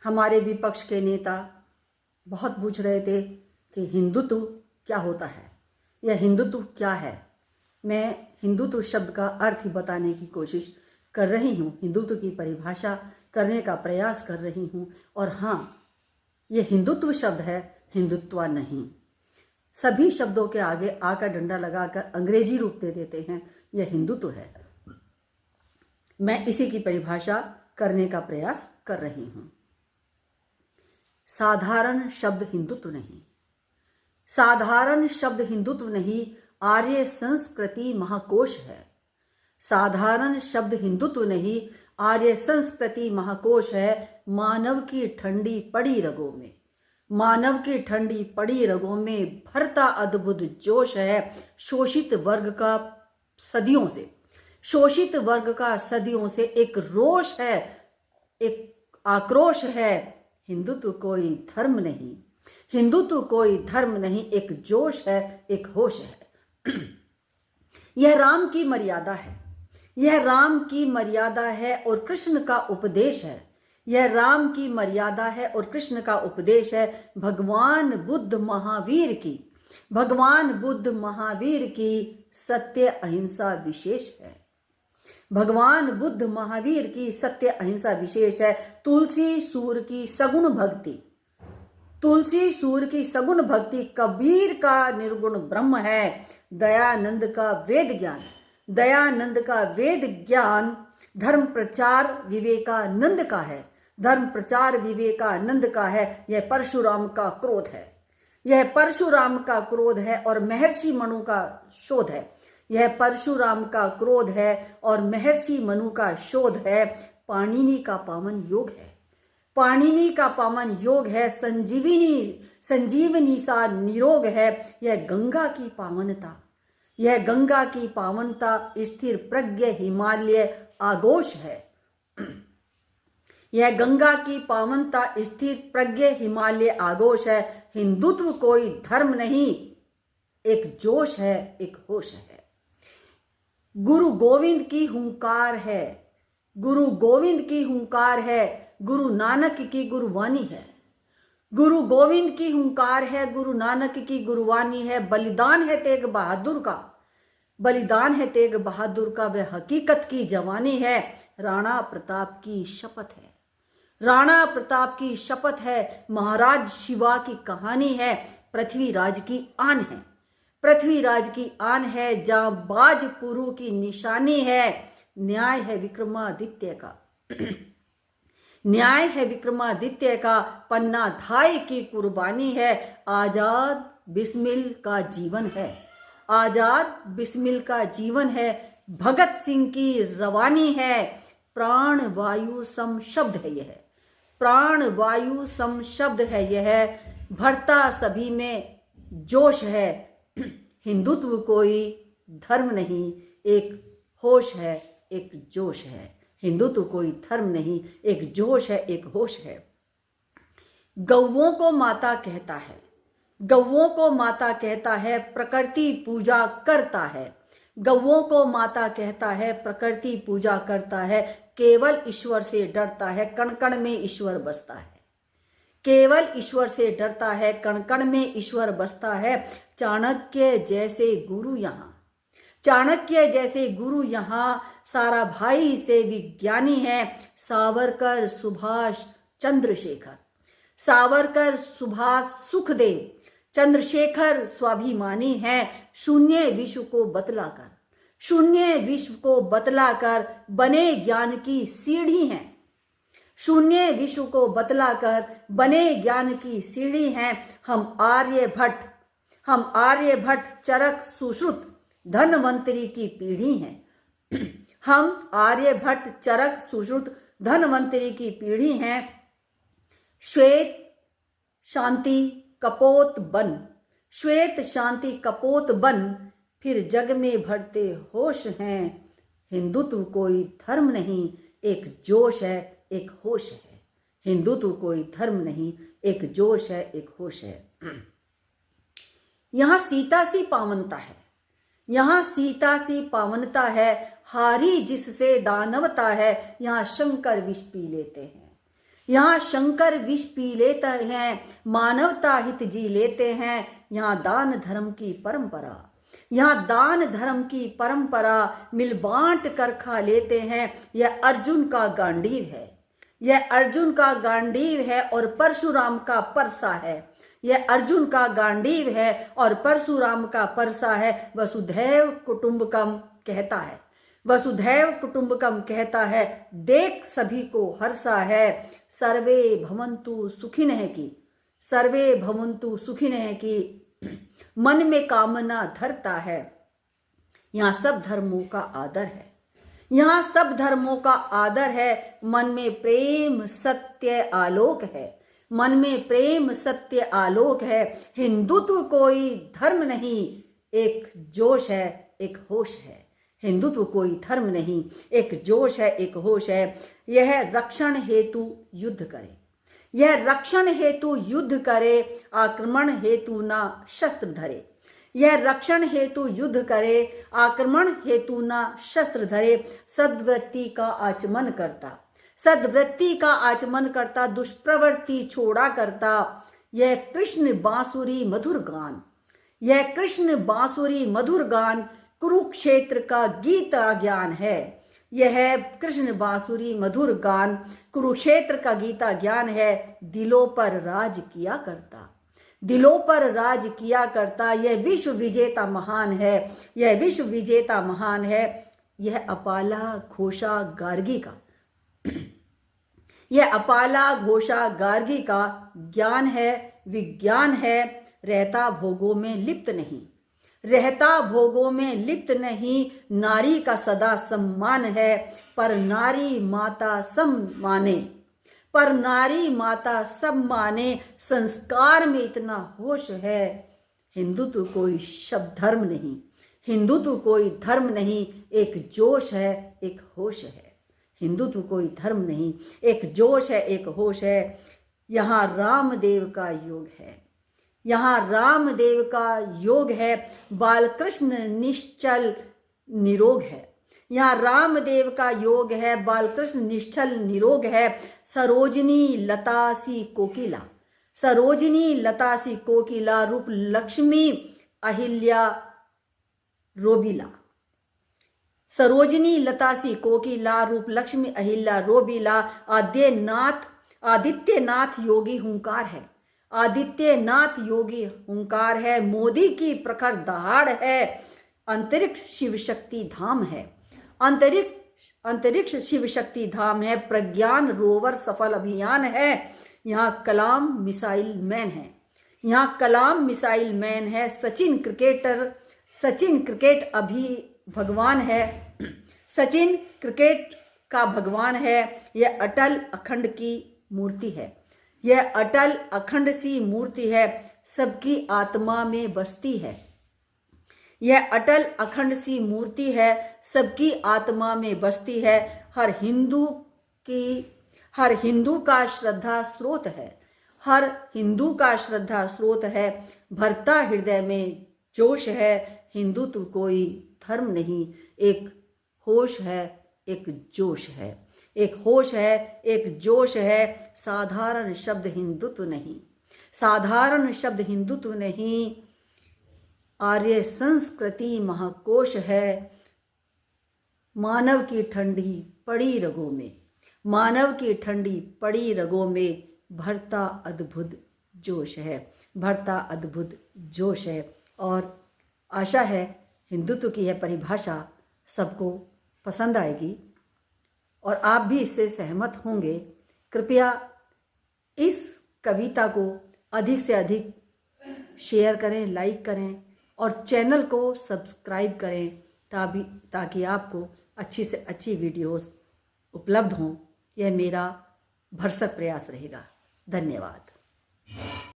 हमारे विपक्ष के नेता बहुत पूछ रहे थे कि हिंदुत्व क्या होता है या हिंदुत्व क्या है। मैं हिंदुत्व शब्द का अर्थ ही बताने की कोशिश कर रही हूँ, हिंदुत्व की परिभाषा करने का प्रयास कर रही हूँ। और हाँ, ये हिंदुत्व शब्द है, हिंदुत्व नहीं। सभी शब्दों के आगे आ का डंडा लगाकर अंग्रेजी रूप दे देते हैं, यह हिंदुत्व है। मैं इसी की परिभाषा करने का प्रयास कर रही हूँ। साधारण शब्द हिंदुत्व नहीं, साधारण शब्द हिंदुत्व नहीं, आर्य संस्कृति महाकोश है। साधारण शब्द हिंदुत्व नहीं, आर्य संस्कृति महाकोश है। मानव की ठंडी पड़ी रगों में, मानव की ठंडी पड़ी रगों में भरता अद्भुत जोश है। शोषित वर्ग का सदियों से, शोषित वर्ग का सदियों से एक रोष है, एक आक्रोश है। हिंदुत्व कोई धर्म नहीं, हिंदुत्व कोई धर्म नहीं, एक जोश है, एक होश है। यह राम की मर्यादा है, यह राम की मर्यादा है और कृष्ण का उपदेश है। यह राम की मर्यादा है और कृष्ण का उपदेश है। भगवान बुद्ध महावीर की, भगवान बुद्ध महावीर की सत्य अहिंसा विशेष है। भगवान बुद्ध महावीर की सत्य अहिंसा विशेष है। तुलसी सूर की सगुण भक्ति, तुलसी सूर की सगुण भक्ति कबीर का निर्गुण ब्रह्म है। दयानंद का वेद ज्ञान, दयानंद का वेद ज्ञान धर्म प्रचार विवेकानंद का है, धर्म प्रचार विवेकानंद का है। यह परशुराम का क्रोध है, यह परशुराम का क्रोध है और महर्षि मनु का शोध है। यह परशुराम का क्रोध है और महर्षि मनु का शोध है। पाणिनि का पावन योग है, पाणिनि का पावन योग है। संजीवनी, संजीवनी सा निरोग है। यह गंगा की पावनता, यह गंगा की पावनता स्थिर प्रज्ञ हिमालय आगोश है। यह गंगा की पावनता स्थिर प्रज्ञ हिमालय आगोश है। हिंदुत्व कोई धर्म नहीं, एक जोश है, एक होश है। गुरु गोविंद की हुंकार है, गुरु गोविंद की हुंकार है। गुरु नानक की गुरुवाणी है, गुरु गोविंद की हुंकार है, गुरु नानक की गुरुवाणी है। बलिदान है तेग बहादुर का, बलिदान है तेग बहादुर का, वह हकीकत की जवानी है। राणा प्रताप की शपथ है, राणा प्रताप की शपथ है। महाराज शिवा की कहानी है। पृथ्वीराज की आन है, पृथ्वीराज की आन है। जांबाज पुरु की निशानी है। न्याय है विक्रमादित्य का, न्याय है विक्रमादित्य का। पन्ना धाय की कुर्बानी है। आजाद बिस्मिल का जीवन है, आजाद बिस्मिल का जीवन है। भगत सिंह की रवानी है। प्राण वायु सम शब्द है यह, प्राण वायु सम शब्द है यह। भरता सभी में जोश है। हिंदुत्व कोई धर्म नहीं, एक होश है, एक जोश है। हिंदुत्व कोई धर्म नहीं, एक जोश है, एक होश है। गौओं को माता कहता है, गौओं को माता कहता है, प्रकृति पूजा करता है। गौओं को माता कहता है, प्रकृति पूजा करता है। केवल ईश्वर से डरता है, कण कण में ईश्वर बसता है। केवल ईश्वर से डरता है, कण कण में ईश्वर बसता है। चाणक्य जैसे गुरु यहाँ, चाणक्य जैसे गुरु यहाँ। सारा भाई से विज्ञानी है। सावरकर सुभाष चंद्रशेखर, सावरकर सुभाष सुखदेव, चंद्रशेखर स्वाभिमानी है। शून्य विश्व को बतलाकर, शून्य विश्व को बतलाकर बने ज्ञान की सीढ़ी हैं। शून्य विश्व को बतलाकर बने ज्ञान की सीढ़ी हैं। हम आर्यभट्ट, हम आर्यभट्ट चरक सुश्रुत धनवंतरी की पीढ़ी हैं। हम आर्यभट्ट चरक सुश्रुत धनवंतरी की पीढ़ी हैं। श्वेत शांति कपोत बन, श्वेत शांति कपोत बन, फिर जग में भरते होश हैं। हिंदुत्व कोई धर्म नहीं, एक जोश है, एक होश है। हिंदुत्व कोई धर्म नहीं, एक जोश है, एक होश है। यहां सीता सी पावनता है, यहाँ सीता सी पावनता है, हारी जिससे दानवता है। यहाँ शंकर विष पी लेते हैं, यहाँ शंकर विष पी लेते हैं, मानवता हित जी लेते हैं। यहाँ दान धर्म की परंपरा, यहाँ दान धर्म की परंपरा, मिल बांट कर खा लेते हैं। यह अर्जुन का गांडीव है, यह अर्जुन का गांडीव है और परशुराम का परसा है। यह अर्जुन का गांडीव है और परशुराम का परसा है। वसुधैव कुटुंबकम कहता है, वसुधैव कुटुंबकम कहता है, देख सभी को हर्षा है। सर्वे भवन्तु सुखिनः की, सर्वे भवन्तु सुखिनः की मन में कामना धरता है। यहाँ सब धर्मों का आदर है, यहाँ सब धर्मों का आदर है। मन में प्रेम सत्य आलोक है, मन में प्रेम सत्य आलोक है। हिंदुत्व कोई धर्म नहीं, एक जोश है, एक होश है। हिंदुत्व कोई धर्म नहीं, एक जोश है, एक होश है। यह रक्षण हेतु युद्ध करे, यह रक्षण हेतु युद्ध करे, आक्रमण हेतु ना शस्त्र धरे। यह रक्षण हेतु युद्ध करे, आक्रमण हेतु ना शस्त्र धरे। सद्वृत्ति का आचमन करता, सद्वृत्ति का आचमन करता, दुष्प्रवृत्ति छोड़ा करता। यह कृष्ण बांसुरी मधुर गान, यह कृष्ण बांसुरी मधुर गान, कुरुक्षेत्र का गीता ज्ञान है। यह कृष्ण बांसुरी मधुर गान, कुरुक्षेत्र का गीता ज्ञान है। दिलों पर राज किया करता, दिलों पर राज किया करता। यह विश्व विजेता महान है, यह विश्व विजेता महान है। यह अपाला घोषा गार्गी का, यह अपाला घोषा गार्गी का ज्ञान है, विज्ञान है। रहता भोगों में लिप्त नहीं, रहता भोगों में लिप्त नहीं। नारी का सदा सम्मान है, पर नारी माता सम्माने, पर नारी माता सम्माने। संस्कार में इतना होश है। हिंदुत्व कोई शब्द धर्म नहीं, हिंदुत्व कोई धर्म नहीं, एक जोश है, एक होश है। हिंदुत्व कोई धर्म नहीं, एक जोश है, एक होश है। यहाँ रामदेव का योग है, यहाँ रामदेव का योग है। बालकृष्ण निश्चल निरोग है, यहाँ रामदेव का योग है। बालकृष्ण निश्चल निरोग है। सरोजिनी लता सी कोकिला, सरोजिनी लता सी कोकिला, रूप लक्ष्मी अहिल्या रोबिला। सरोजिनी लता सी कोकिला, रूप लक्ष्मी अहिल्या रोबिला। आदित्यनाथ योगी हुंकार है, आदित्यनाथ योगी हुंकार है। मोदी की प्रखर दहाड़ है। अंतरिक्ष शिव शक्ति धाम है, अंतरिक्ष शिव शक्ति धाम है। प्रज्ञान रोवर सफल अभियान है। यहाँ कलाम मिसाइल मैन है, यहाँ कलाम मिसाइल मैन है। सचिन क्रिकेटर, सचिन क्रिकेट अभी भगवान है, सचिन क्रिकेट का भगवान है। यह अटल अखंड की मूर्ति है, यह अटल अखंड सी मूर्ति है, सबकी आत्मा में बसती है। यह अटल अखंड सी मूर्ति है, सबकी आत्मा में बसती है। हर हिंदू का श्रद्धा स्रोत है, हर हिंदू का श्रद्धा स्रोत है। भरता हृदय में जोश है। हिंदुत्व कोई धर्म नहीं, एक होश है, एक जोश है, एक होश है, एक जोश है। साधारण शब्द हिंदुत्व नहीं, साधारण शब्द हिंदुत्व नहीं। आर्य संस्कृति महाकोश है। मानव की ठंडी पड़ी रगों में, मानव की ठंडी पड़ी रगों में भरता अद्भुत जोश है, भरता अद्भुत जोश है। और आशा है हिंदुत्व की यह परिभाषा सबको पसंद आएगी और आप भी इससे सहमत होंगे। कृपया इस कविता को अधिक से अधिक शेयर करें, लाइक करें और चैनल को सब्सक्राइब करें ताकि आपको अच्छी से अच्छी वीडियोस उपलब्ध हों। यह मेरा भरसक प्रयास रहेगा। धन्यवाद।